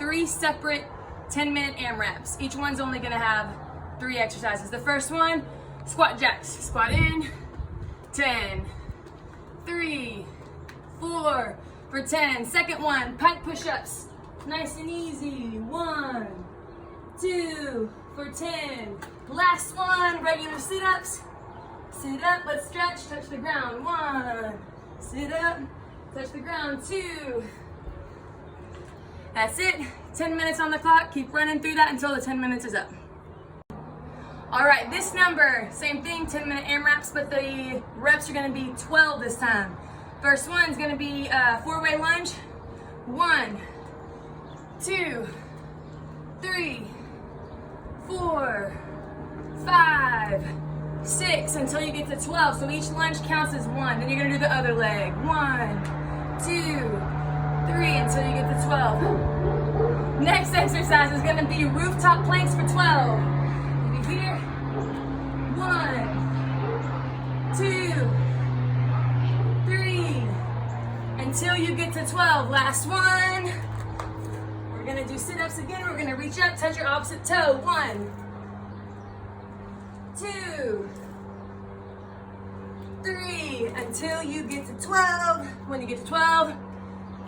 3 separate 10-minute AMRAPs. Each one's only gonna have 3 exercises. The first one, squat jacks. Squat in, 10, 3, 4 for 10. Second one, pike push-ups. Nice and easy. 1, 2 for 10. Last one, regular sit-ups. Sit up, let's stretch, touch the ground. 1, sit up, touch the ground. 2. That's it. 10 minutes on the clock. Keep running through that until the 10 minutes is up. All right, this number, same thing, 10-minute AMRAPs, but the reps are gonna be 12 this time. First one's gonna be a 4-way lunge. 1, 2, 3, 4, 5, 6, until you get to 12. So each lunge counts as 1. Then you're gonna do the other leg. 1, 2, 3, until you get to 12. Next exercise is gonna be rooftop planks for 12. Maybe here. 1, 2, 3, until you get to 12. Last one. We're gonna do sit-ups again. We're gonna reach up, touch your opposite toe. 1, 2, 3, until you get to 12. When you get to 12,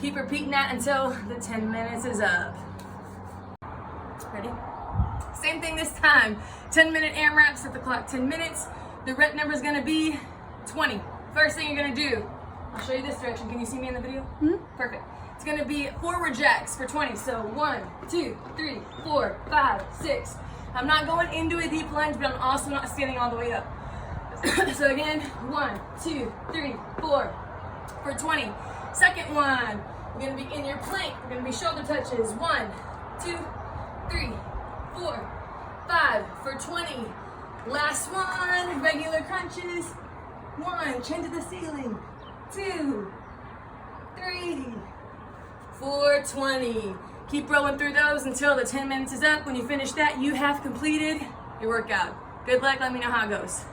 keep repeating that until the 10 minutes is up. Ready? Same thing this time. 10-minute AMRAPs, set the clock 10 minutes. The rep number is gonna be 20. First thing you're gonna do, I'll show you this direction. Can you see me in the video? Mm-hmm. Perfect. It's gonna be forward jacks for 20. So 1, 2, 3, 4, 5, 6. I'm not going into a deep lunge, but I'm also not standing all the way up. So again, 1, 2, 3, 4 for 20. Second one, we're gonna be in your plank. We're gonna be shoulder touches. 1, 2, 3, 4, 5 for 20. Last one, regular crunches. 1, chin to the ceiling. 2, 3, 4, 20. Keep rolling through those until the 10 minutes is up. When you finish that, you have completed your workout. Good luck, let me know how it goes.